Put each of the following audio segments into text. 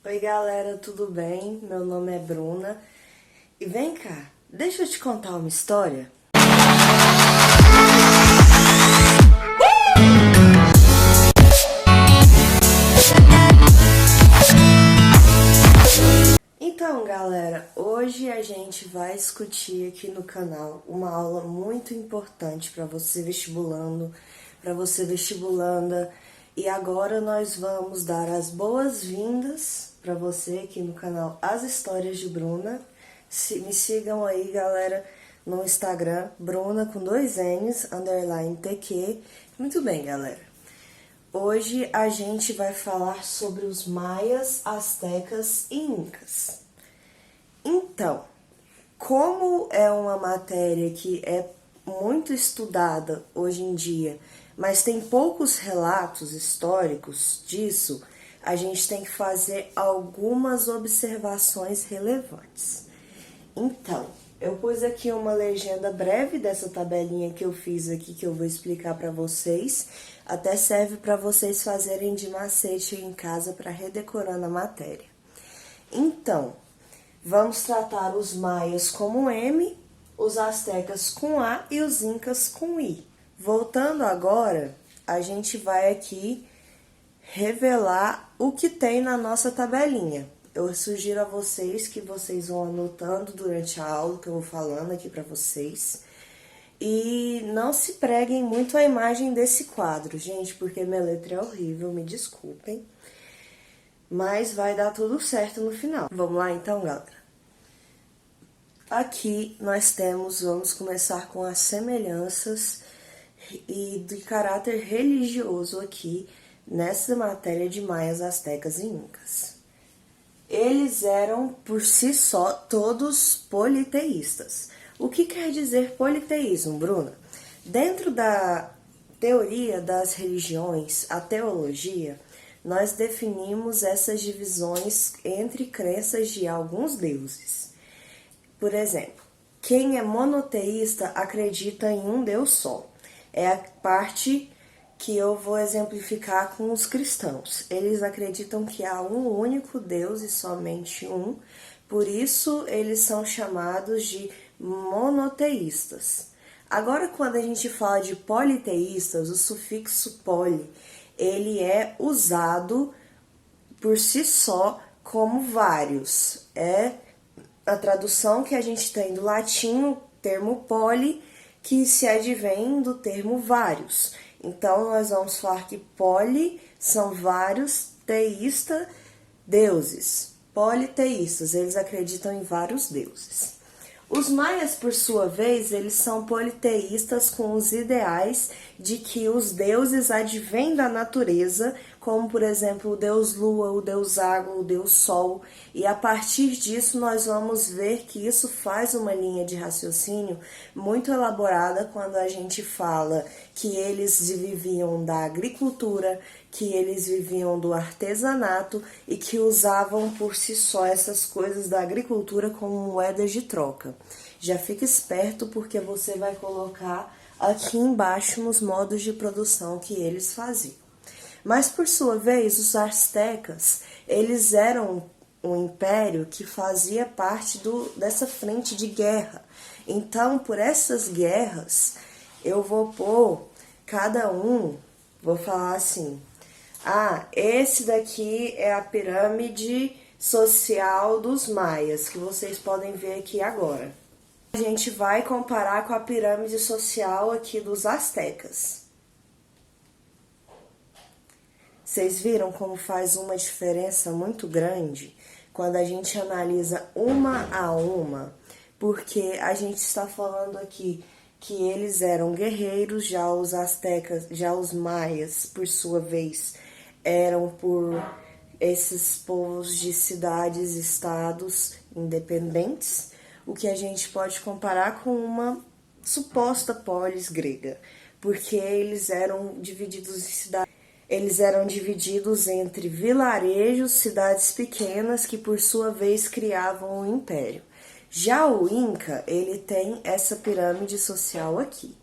Oi galera, tudo bem? Meu nome é Bruna e vem cá, deixa eu te contar uma história. Então galera, hoje a gente vai discutir aqui no canal uma aula muito importante para você vestibulando, para você vestibulanda, e agora nós vamos dar as boas-vindas para você aqui no canal As Histórias de Bruna. Me sigam aí, galera, no Instagram, Bruna com 2 N's, _TQ. Muito bem, galera. Hoje a gente vai falar sobre os maias, astecas e incas. Então, como é uma matéria que é muito estudada hoje em dia, mas tem poucos relatos históricos disso, a gente tem que fazer algumas observações relevantes. Então, eu pus aqui uma legenda breve dessa tabelinha que eu fiz aqui, que eu vou explicar para vocês. Até serve para vocês fazerem de macete em casa para redecorando a matéria. Então, vamos tratar os maias como M, os astecas com A e os incas com I. Voltando agora, a gente vai aqui revelar o que tem na nossa tabelinha. Eu sugiro a vocês que vocês vão anotando durante a aula que eu vou falando aqui para vocês. E não se preguem muito a imagem desse quadro, gente, porque minha letra é horrível, me desculpem. Mas vai dar tudo certo no final. Vamos lá então, galera? Aqui nós vamos começar com as semelhanças e de caráter religioso aqui nessa matéria de maias, astecas e incas. Eles eram, por si só, todos politeístas. O que quer dizer politeísmo, Bruna? Dentro da teoria das religiões, a teologia, nós definimos essas divisões entre crenças de alguns deuses. Por exemplo, quem é monoteísta acredita em um Deus só. É a parte que eu vou exemplificar com os cristãos. Eles acreditam que há um único Deus e somente um, por isso eles são chamados de monoteístas. Agora, quando a gente fala de politeístas, o sufixo poli, ele é usado por si só como vários. É a tradução que a gente tem do latim, o termo poli, que se advém do termo vários. Então, nós vamos falar que poli são vários, teísta, deuses. Politeístas, eles acreditam em vários deuses. Os maias, por sua vez, eles são politeístas com os ideais de que os deuses advêm da natureza, como, por exemplo, o deus Lua, o deus Água, o deus Sol, e a partir disso nós vamos ver que isso faz uma linha de raciocínio muito elaborada quando a gente fala que eles viviam da agricultura, que eles viviam do artesanato e que usavam por si só essas coisas da agricultura como moedas de troca. Já fica esperto porque você vai colocar aqui embaixo nos modos de produção que eles faziam. Mas, por sua vez, os astecas, eles eram um império que fazia parte dessa frente de guerra. Então, por essas guerras, eu vou pôr cada um, vou falar assim, esse daqui é a pirâmide social dos maias, que vocês podem ver aqui agora. A gente vai comparar com a pirâmide social aqui dos astecas. Vocês viram como faz uma diferença muito grande quando a gente analisa uma a uma? Porque a gente está falando aqui que eles eram guerreiros, já os astecas, já os maias, por sua vez, eram por esses povos de cidades, estados independentes, o que a gente pode comparar com uma suposta polis grega, porque eles eram divididos em cidades. Eles eram divididos entre vilarejos, cidades pequenas, que por sua vez criavam um império. Já o Inca, ele tem essa pirâmide social aqui.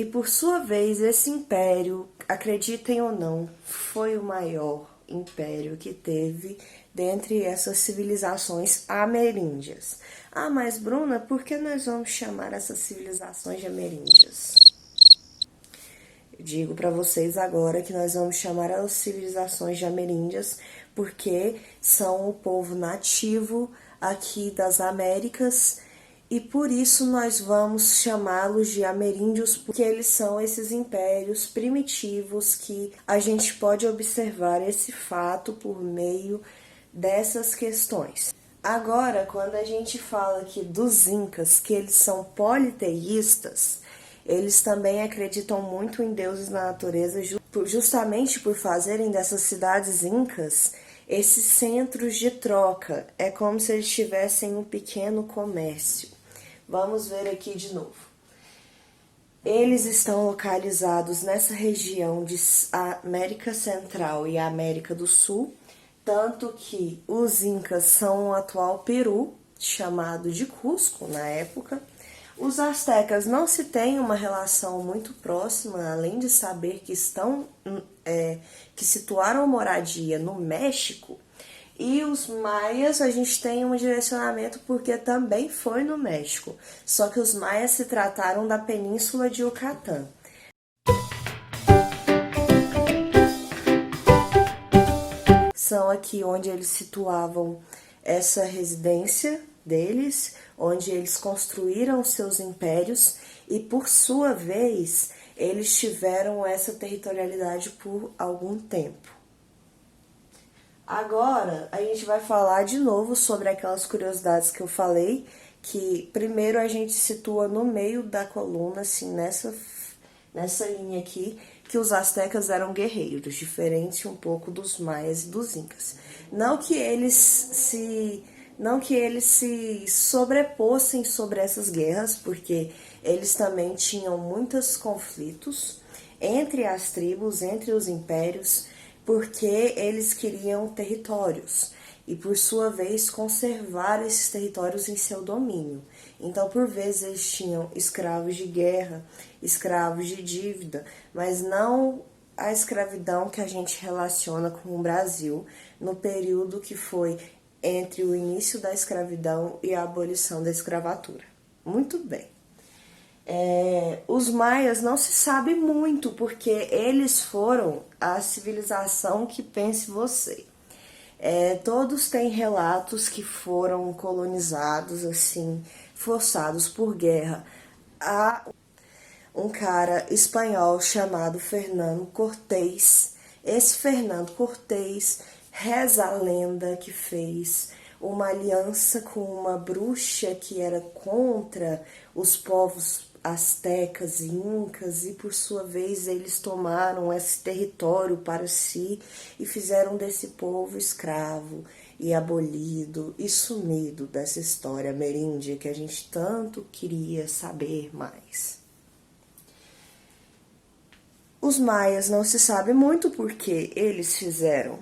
E por sua vez, esse império, acreditem ou não, foi o maior império que teve dentre essas civilizações ameríndias. Ah, mas Bruna, por que nós vamos chamar essas civilizações de ameríndias? Eu digo para vocês agora que nós vamos chamar as civilizações de ameríndias porque são o povo nativo aqui das Américas e por isso nós vamos chamá-los de ameríndios, porque eles são esses impérios primitivos que a gente pode observar esse fato por meio dessas questões. Agora, quando a gente fala aqui dos incas, que eles são politeístas, eles também acreditam muito em deuses na natureza, justamente por fazerem dessas cidades incas esses centros de troca. É como se eles tivessem um pequeno comércio. Vamos ver aqui de novo. Eles estão localizados nessa região de América Central e América do Sul, tanto que os incas são o atual Peru, chamado de Cusco na época. Os astecas não se tem uma relação muito próxima, além de saber que que situaram moradia no México. E os maias a gente tem um direcionamento porque também foi no México, só que os maias se trataram da península de Yucatán. São aqui onde eles situavam essa residência deles, onde eles construíram seus impérios e, por sua vez, eles tiveram essa territorialidade por algum tempo. Agora, a gente vai falar de novo sobre aquelas curiosidades que eu falei, que primeiro a gente situa no meio da coluna, assim, nessa linha aqui, que os astecas eram guerreiros, diferente um pouco dos maias e dos incas. Não que eles se sobrepossem sobre essas guerras, porque eles também tinham muitos conflitos entre as tribos, entre os impérios, porque eles queriam territórios e, por sua vez, conservar esses territórios em seu domínio. Então, por vezes, eles tinham escravos de guerra, escravos de dívida, mas não a escravidão que a gente relaciona com o Brasil no período que foi entre o início da escravidão e a abolição da escravatura. Muito bem. Os maias não se sabe muito, porque eles foram a civilização que pense você. Todos têm relatos que foram colonizados, assim, forçados por guerra. Há um cara espanhol chamado Fernando Cortés. Esse Fernando Cortés reza a lenda que fez uma aliança com uma bruxa que era contra os povos astecas e incas, e por sua vez eles tomaram esse território para si e fizeram desse povo escravo e abolido e sumido dessa história ameríndia que a gente tanto queria saber mais. Os maias não se sabe muito porque eles fizeram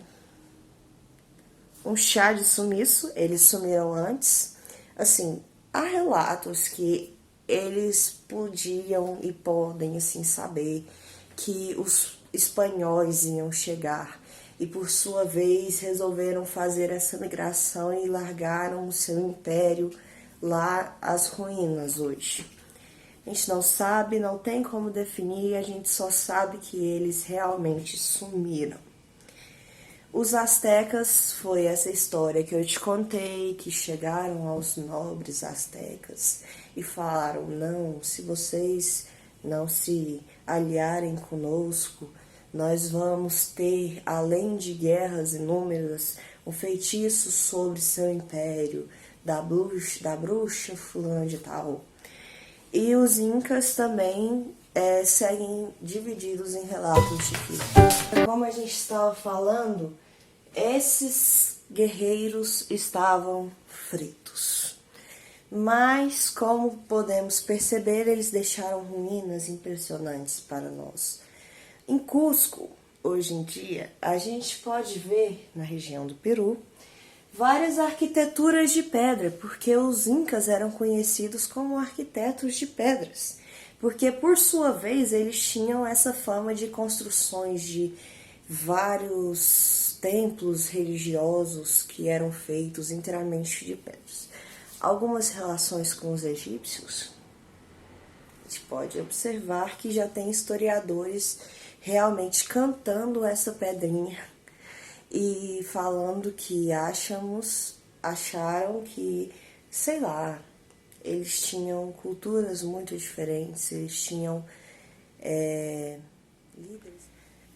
um chá de sumiço, eles sumiram antes. Assim, há relatos que eles podiam e podem, assim, saber que os espanhóis iam chegar e, por sua vez, resolveram fazer essa migração e largaram o seu império lá às ruínas hoje. A gente não sabe, não tem como definir, a gente só sabe que eles realmente sumiram. Os astecas foi essa história que eu te contei, que chegaram aos nobres astecas e falaram: não, se vocês não se aliarem conosco, nós vamos ter, além de guerras inúmeras, um feitiço sobre seu império, da bruxa fulana de tal. E os incas também seguem divididos em relatos de que, como a gente estava falando, esses guerreiros estavam fritos. Mas, como podemos perceber, eles deixaram ruínas impressionantes para nós. Em Cusco, hoje em dia, a gente pode ver, na região do Peru, várias arquiteturas de pedra, porque os incas eram conhecidos como arquitetos de pedras. porque por sua vez eles tinham essa fama de construções de vários templos religiosos que eram feitos inteiramente de pedras. Algumas relações com os egípcios, a gente pode observar que já tem historiadores realmente cantando essa pedrinha e falando que acharam que, sei lá, eles tinham culturas muito diferentes, eles tinham líderes.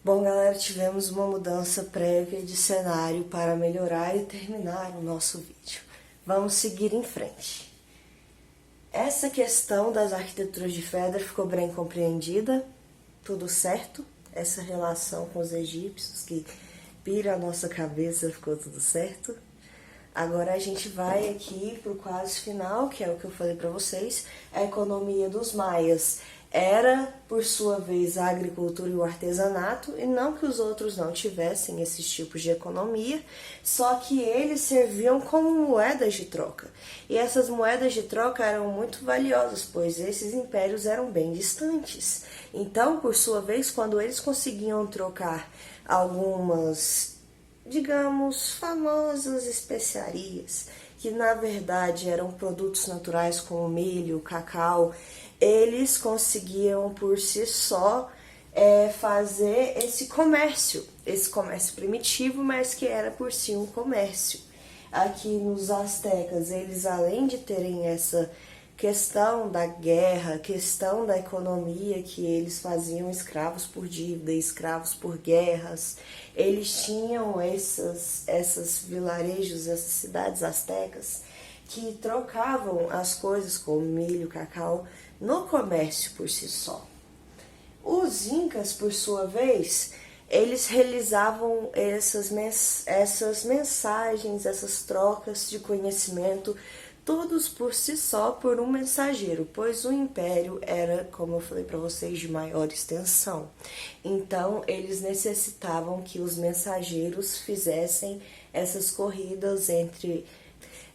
Bom, galera, tivemos uma mudança prévia de cenário para melhorar e terminar o nosso vídeo. Vamos seguir em frente. Essa questão das arquiteturas de pedra ficou bem compreendida, tudo certo? Essa relação com os egípcios que pira a nossa cabeça, ficou tudo certo? Agora a gente vai aqui para o quase final, que é o que eu falei para vocês, a economia dos maias. Era, por sua vez, a agricultura e o artesanato, e não que os outros não tivessem esses tipos de economia, só que eles serviam como moedas de troca. E essas moedas de troca eram muito valiosas, pois esses impérios eram bem distantes. Então, por sua vez, quando eles conseguiam trocar algumas, digamos, famosas especiarias, que na verdade eram produtos naturais como milho, cacau, eles conseguiam por si só fazer esse comércio primitivo, mas que era por si um comércio. Aqui nos astecas, eles além de terem essa questão da guerra, questão da economia, que eles faziam escravos por dívida, escravos por guerras, eles tinham essas vilarejos, essas cidades astecas, que trocavam as coisas como milho, cacau, no comércio por si só. Os incas, por sua vez, eles realizavam essas mensagens, essas trocas de conhecimento, todos por si só, por um mensageiro, pois o império era, como eu falei para vocês, de maior extensão. Então, eles necessitavam que os mensageiros fizessem essas corridas entre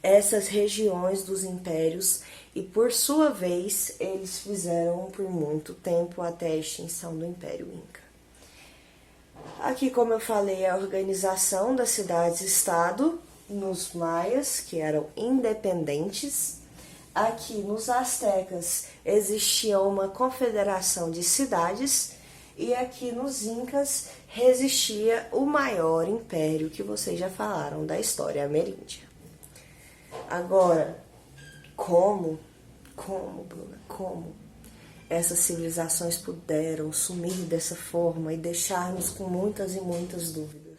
essas regiões dos impérios e, por sua vez, eles fizeram por muito tempo até a extinção do Império Inca. Aqui, como eu falei, a organização das cidades-estado nos maias, que eram independentes. Aqui nos astecas existia uma confederação de cidades e aqui nos incas resistia o maior império que vocês já falaram da história ameríndia. Agora, como, Bruna, como essas civilizações puderam sumir dessa forma e deixar-nos com muitas e muitas dúvidas?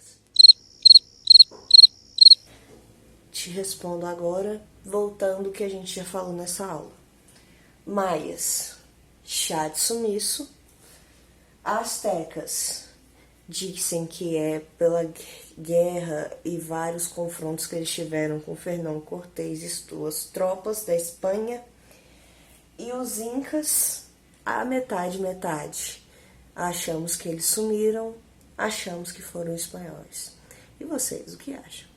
Te respondo agora, voltando ao que a gente já falou nessa aula. Maias, chá de sumiço. Astecas, dizem que é pela guerra e vários confrontos que eles tiveram com Fernão Cortés e suas tropas da Espanha. E os incas, a metade. Achamos que eles sumiram, achamos que foram espanhóis. E vocês, o que acham?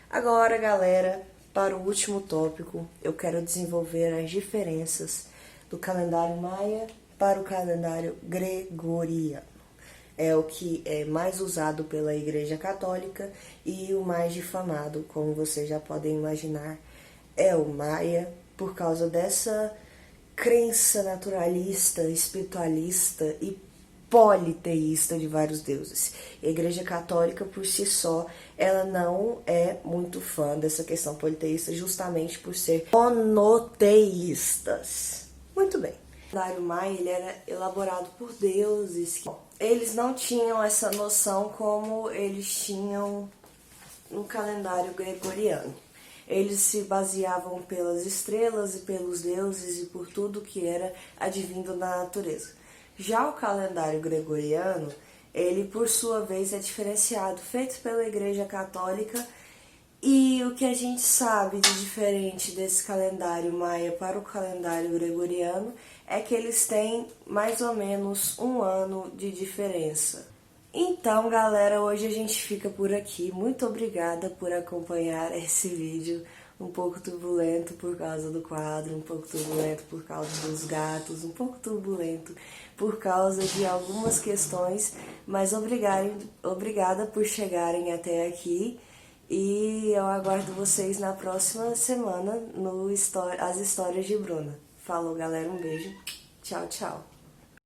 Agora, galera, para o último tópico, eu quero desenvolver as diferenças do calendário maia para o calendário gregoriano. É o que é mais usado pela Igreja Católica e o mais difamado, como vocês já podem imaginar, é o maia, por causa dessa crença naturalista, espiritualista e politeísta de vários deuses. A Igreja Católica, por si só, ela não é muito fã dessa questão politeísta, justamente por ser monoteístas. Muito bem. O calendário maia ele era elaborado por deuses. Eles não tinham essa noção como eles tinham no calendário gregoriano. Eles se baseavam pelas estrelas e pelos deuses e por tudo que era advindo da natureza. Já o calendário gregoriano, ele por sua vez é diferenciado, feito pela Igreja Católica, e o que a gente sabe de diferente desse calendário maia para o calendário gregoriano é que eles têm mais ou menos um ano de diferença. Então, galera, hoje a gente fica por aqui. Muito obrigada por acompanhar esse vídeo. um pouco turbulento por causa do quadro, um pouco turbulento por causa dos gatos, um pouco turbulento por causa de algumas questões, mas obrigada por chegarem até aqui e eu aguardo vocês na próxima semana no As Histórias de Bruna. Falou, galera, um beijo. Tchau, tchau.